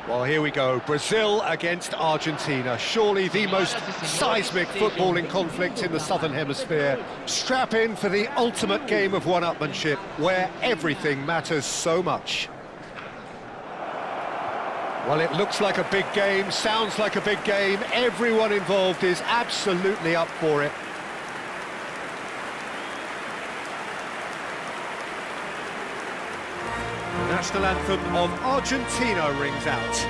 Well, here we go. Brazil against Argentina. Surely the most seismic footballing conflict in the Southern Hemisphere. Strap in for the ultimate game of one-upmanship, where everything matters so much. Well, it looks like a big game, sounds like a big game. Everyone involved is absolutely up for it. The national anthem of Argentina rings out.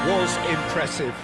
Was impressive.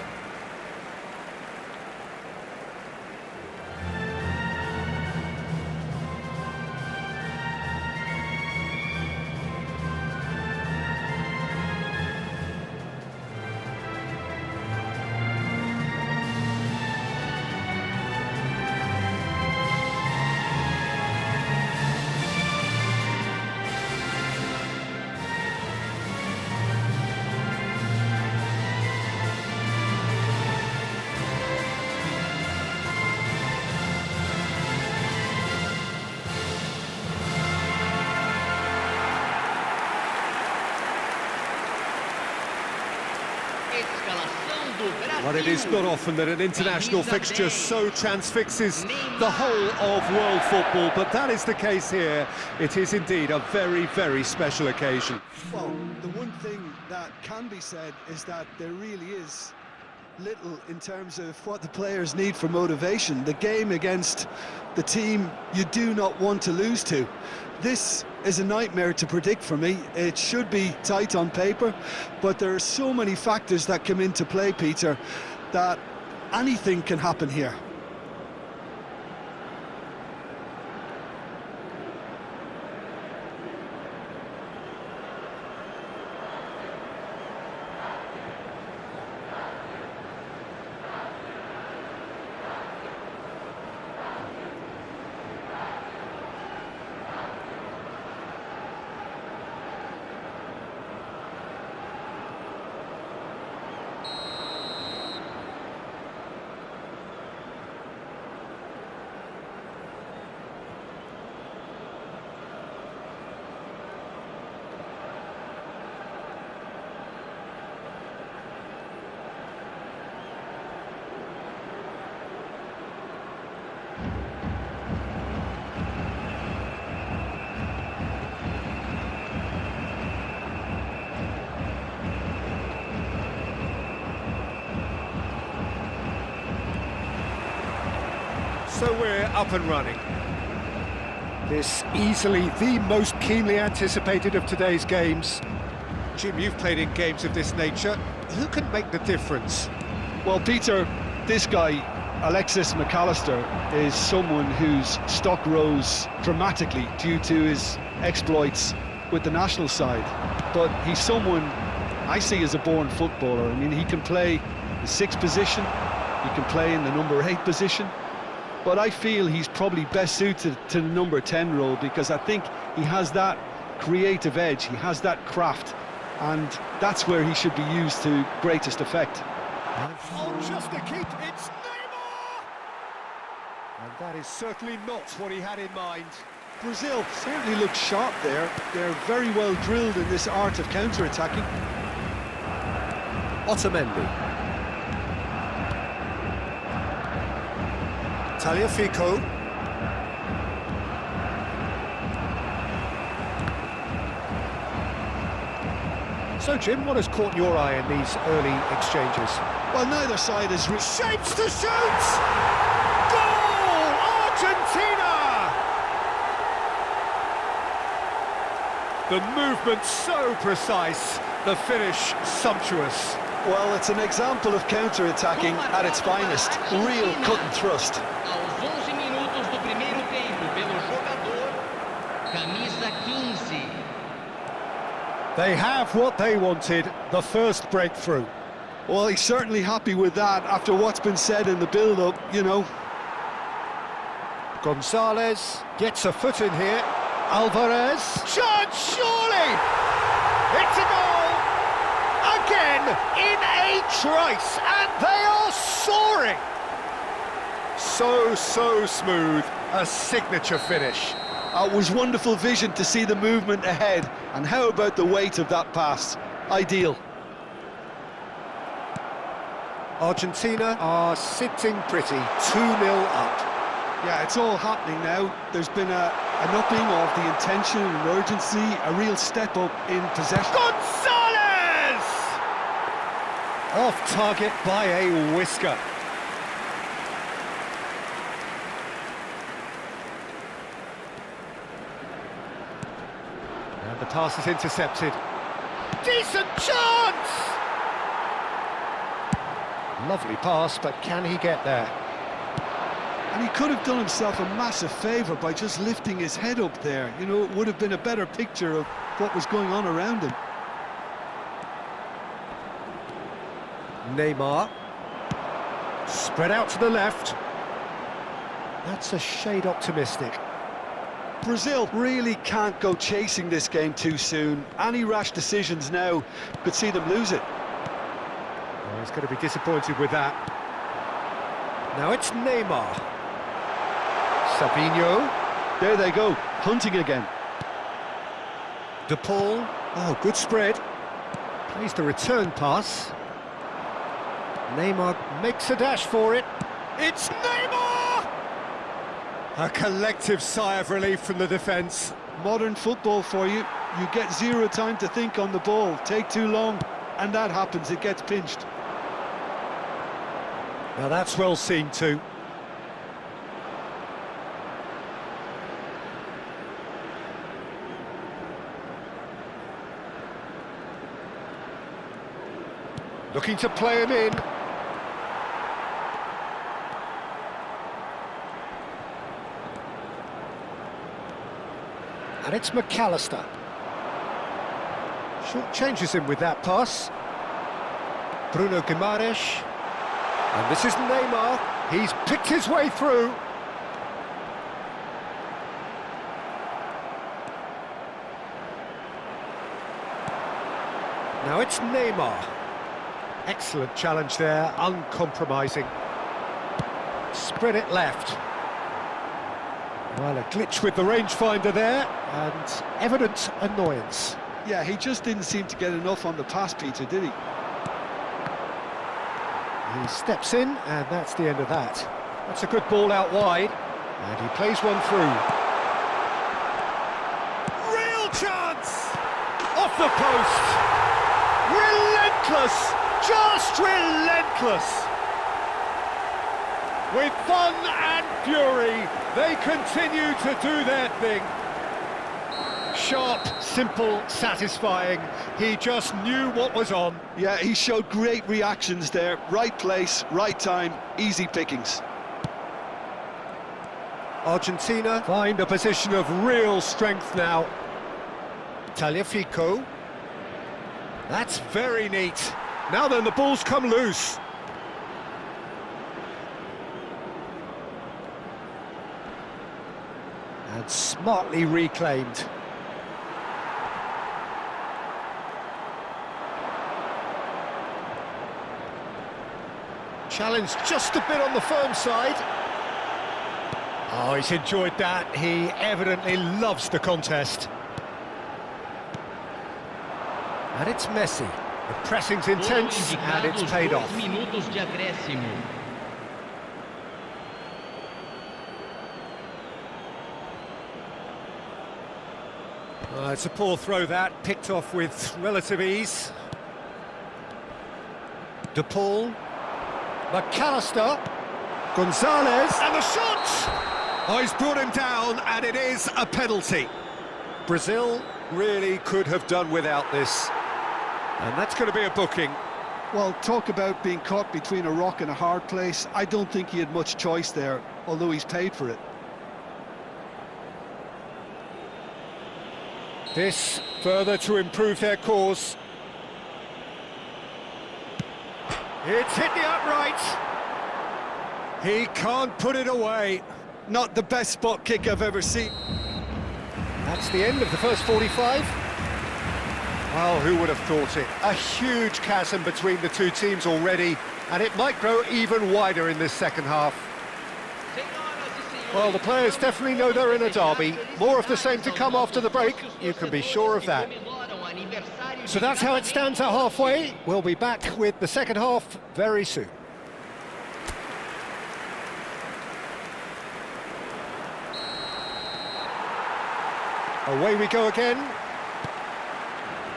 Well, it is not often that an international fixture so transfixes the whole of world football, but that is the case here. It is indeed a very, very special occasion. Well, the one thing that can be said is that there really is little in terms of what the players need for motivation. The game against the team you do not want to lose to. This is a nightmare to predict for me. It should be tight on paper, but there are so many factors that come into play, Peter, that anything can happen here. So we're up and running. This easily the most keenly anticipated of today's games. Jim, you've played in games of this nature. Who can make the difference? Well, Peter, this guy, Alexis McAllister, is someone whose stock rose dramatically due to his exploits with the national side. But he's someone I see as a born footballer. I mean, he can play the 6th position, he can play in the number 8 position. But I feel he's probably best suited to the number 10 role because I think he has that creative edge, he has that craft, and that's where he should be used to greatest effect. Oh, just to keep it's Neymar! And that is certainly not what he had in mind. Brazil certainly look sharp there. They're very well drilled in this art of counter-attacking. Otamendi. Tagliafico. So, Jim, what has caught your eye in these early exchanges? Well, neither side is... Shapes to shoot! Goal! Argentina! The movement so precise, the finish sumptuous. Well, it's an example of counter-attacking at its finest. Real cut and thrust. Aos 11 minutos do primeiro tempo, pelo jogador, camisa 15. They have what they wanted, the first breakthrough. Well, he's certainly happy with that after what's been said in the build-up, you know. Gonzalez gets a foot in here. Alvarez. Shot, surely! It's a goal! Again, in a trice, and they are soaring! So smooth, a signature finish. It was wonderful vision to see the movement ahead, and how about the weight of that pass? Ideal. Argentina are sitting pretty, 2-0 up. Yeah, it's all happening now. There's been an upping of the intention and urgency, a real step up in possession. Gonzalez! Off target by a whisker. And the pass is intercepted. Decent chance! Lovely pass, but can he get there? And he could have done himself a massive favour by just lifting his head up there. You know, it would have been a better picture of what was going on around him. Neymar. Spread out to the left. That's a shade optimistic. Brazil really can't go chasing this game too soon. Any rash decisions now could see them lose it. Oh, he's going to be disappointed with that. Now it's Neymar. Savinho. There they go, hunting again. De Paul. Oh, good spread. Plays the return pass. Neymar makes a dash for it. It's Neymar! A collective sigh of relief from the defence. Modern football for you. You get zero time to think on the ball. Take too long, and that happens, it gets pinched. Now that's well seen too. Looking to play him in. And it's McAllister. Short changes him with that pass. Bruno Guimaraes. And this is Neymar. He's picked his way through. Now it's Neymar. Excellent challenge there, uncompromising. Spread it left. Well, a glitch with the rangefinder there, and evident annoyance. Yeah, he just didn't seem to get enough on the pass, Peter, did he? He steps in, and that's the end of that. That's a good ball out wide, and he plays one through. Real chance! Off the post! Relentless! Just relentless! With fun and fury, they continue to do their thing. Sharp, simple, satisfying. He just knew what was on. Yeah, he showed great reactions there. Right place, right time, easy pickings. Argentina find a position of real strength now. Tagliafico. That's very neat. Now then, the ball's come loose. And smartly reclaimed. Challenge just a bit on the firm side. Oh, he's enjoyed that. He evidently loves the contest. And it's Messi. The pressing's intense and it's paid off. It's a poor throw that, picked off with relative ease. De Paul. McAllister. Gonzalez. And the shot! Oh, he's brought him down, and it is a penalty. Brazil really could have done without this. And that's going to be a booking. Well, talk about being caught between a rock and a hard place. I don't think he had much choice there, although he's paid for it. This further to improve their cause. It's hit the upright. He can't put it away. Not the best spot kick I've ever seen. That's the end of the first 45. Well, who would have thought it? A huge chasm between the two teams already, and it might grow even wider in this second half. Well, the players definitely know they're in a derby. More of the same to come after the break, you can be sure of that. So that's how it stands at halfway. We'll be back with the second half very soon. Away we go again.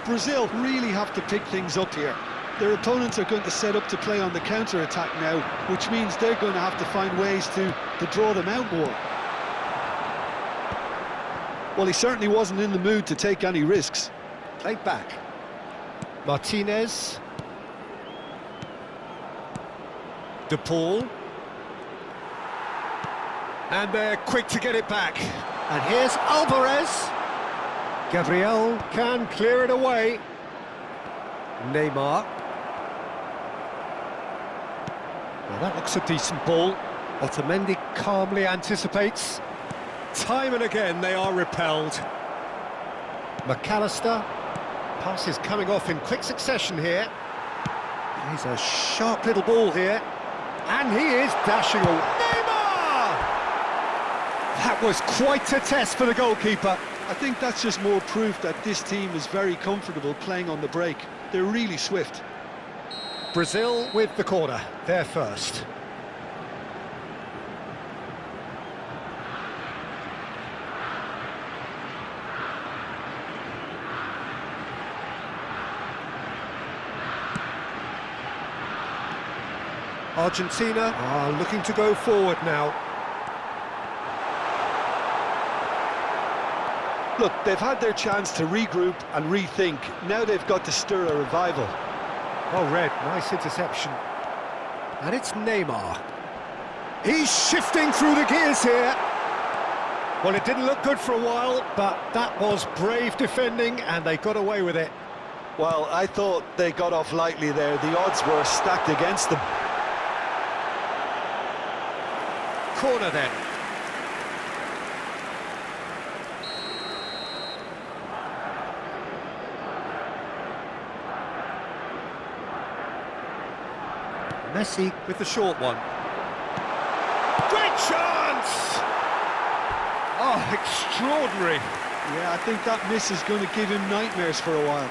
Brazil really have to pick things up here. Their opponents are going to set up to play on the counter-attack now, which means they're going to have to find ways to draw them out more. Well, he certainly wasn't in the mood to take any risks. Played back. Martinez. De Paul. And they're quick to get it back. And here's Alvarez. Gabriel can clear it away. Neymar. Well, that looks a decent ball. Otamendi calmly anticipates. Time and again they are repelled. McAllister. Passes coming off in quick succession here. He's a sharp little ball here. And he is dashing away. Neymar! That was quite a test for the goalkeeper. I think that's just more proof that this team is very comfortable playing on the break. They're really swift. Brazil with the corner, they're first. Argentina are looking to go forward now. Look, they've had their chance to regroup and rethink. Now they've got to stir a revival. Well read, nice interception. And it's Neymar. He's shifting through the gears here. Well, it didn't look good for a while, but that was brave defending and they got away with it. Well, I thought they got off lightly there. The odds were stacked against them. Corner then. Messi with the short one. Great chance! Oh, extraordinary. Yeah, I think that miss is going to give him nightmares for a while.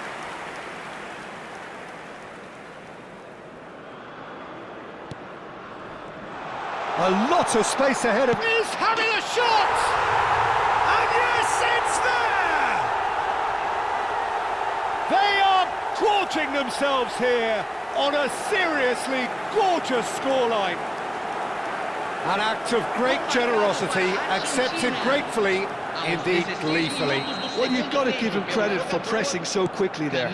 A lot of space ahead of him. He's having a shot! And yes, it's there! They are gorging themselves here on a seriously gorgeous scoreline. An act of great generosity, accepted gratefully, indeed gleefully. Well, you've got to give him credit for pressing so quickly there.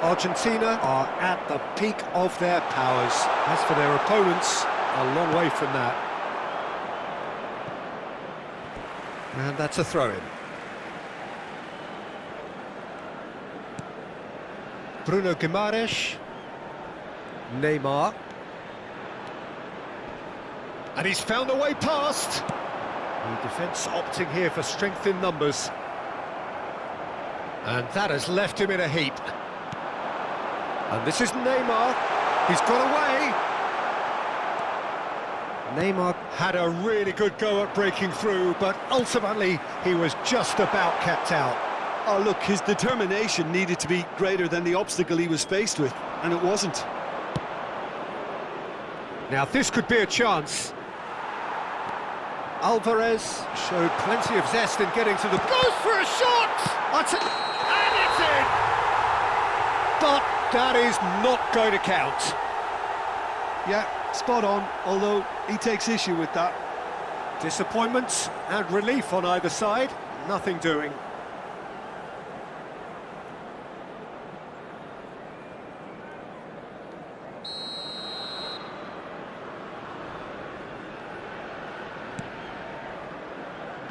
Argentina are at the peak of their powers. As for their opponents, a long way from that. And that's a throw-in. Bruno Guimaraes. Neymar. And he's found a way past. The defence opting here for strength in numbers. And that has left him in a heap. And this is Neymar. He's got away. Neymar had a really good go at breaking through, but ultimately he was just about kept out. Oh, look, his determination needed to be greater than the obstacle he was faced with, and it wasn't. Now this could be a chance. Alvarez showed plenty of zest in getting to the... Goes for a shot! And it's in! But that is not going to count. Yeah, spot on, although he takes issue with that. Disappointment and relief on either side, nothing doing.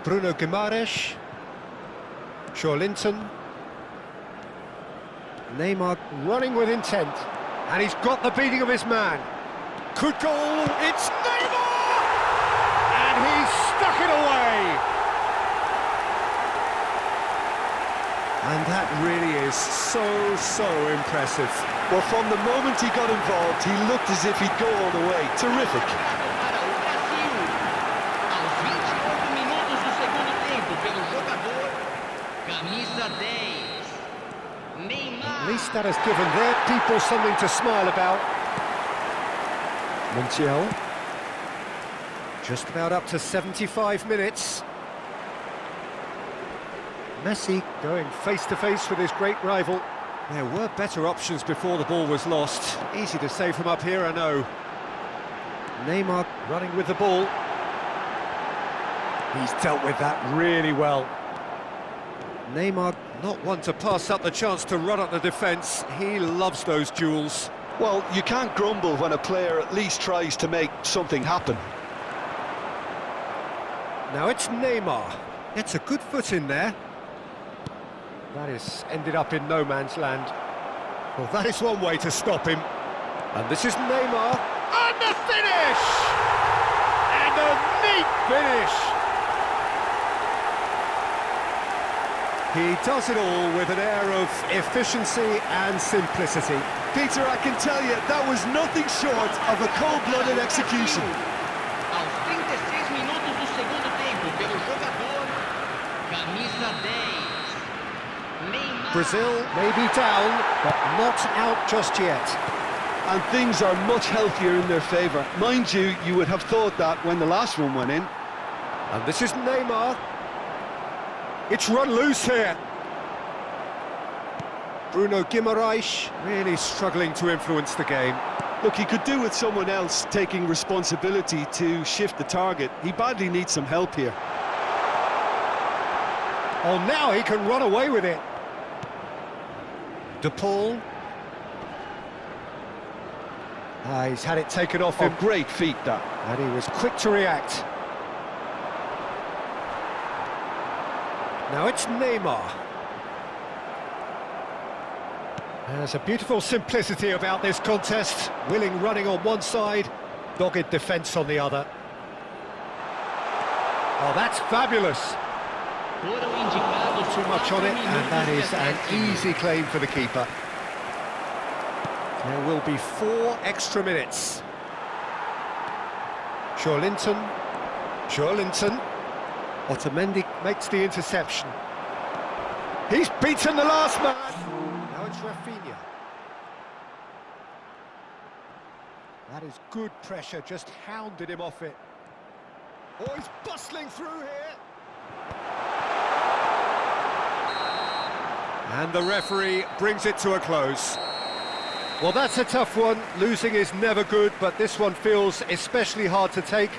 Bruno Guimaraes. Linton. Neymar running with intent. And he's got the beating of his man. Could goal, it's Neymar! And he's stuck it away! And that really is so impressive. Well, from the moment he got involved, he looked as if he'd go all the way. Terrific. Para o Brasil. Aos 28 minutos do segundo tempo, pelo jogador, camisa 10. Neymar. At least that has given their people something to smile about. Montiel. Just about up to 75 minutes. Messi going face-to-face with his great rival. There were better options before the ball was lost. Easy to save from up here, I know. Neymar running with the ball. He's dealt with that really well. Neymar not one to pass up the chance to run at the defence. He loves those duels. Well, you can't grumble when a player at least tries to make something happen. Now it's Neymar. Gets a good foot in there. That is ended up in no man's land. Well, that is one way to stop him. And this is Neymar. And the finish! And a neat finish! He does it all with an air of efficiency and simplicity. Peter, I can tell you, that was nothing short of a cold-blooded execution. Aos 36 minutos do segundo tempo, pelo jogador, camisa 10. Neymar. Brazil may be down, but not out just yet. And things are much healthier in their favour. Mind you, you would have thought that when the last one went in. And this is Neymar. It's run loose here. Bruno Guimaraes really struggling to influence the game. Look, he could do with someone else taking responsibility to shift the target. He badly needs some help here. Oh, now he can run away with it. De Paul. He's had it taken off him. Oh, great feat, that. And he was quick to react. Now it's Neymar. There's a beautiful simplicity about this contest. Willing running on one side, dogged defence on the other. Oh, that's fabulous. Foram indicados Too much on it, and that is an easy claim for the keeper. There will be 4 extra minutes. Linton. Otamendi makes the interception. He's beaten the last man. Now it's Rafinha. That is good pressure, just hounded him off it. Oh, he's bustling through here. And the referee brings it to a close. Well, that's a tough one. Losing is never good, but this one feels especially hard to take.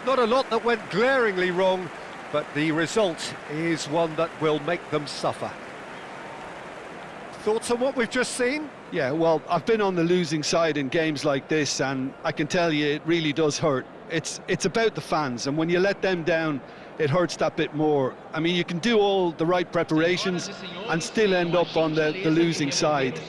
Not a lot that went glaringly wrong, but the result is one that will make them suffer. Thoughts on what we've just seen? Yeah, well, I've been on the losing side in games like this, and I can tell you it really does hurt. It's about the fans, and when you let them down, it hurts that bit more. I mean, you can do all the right preparations and still end up on the losing side.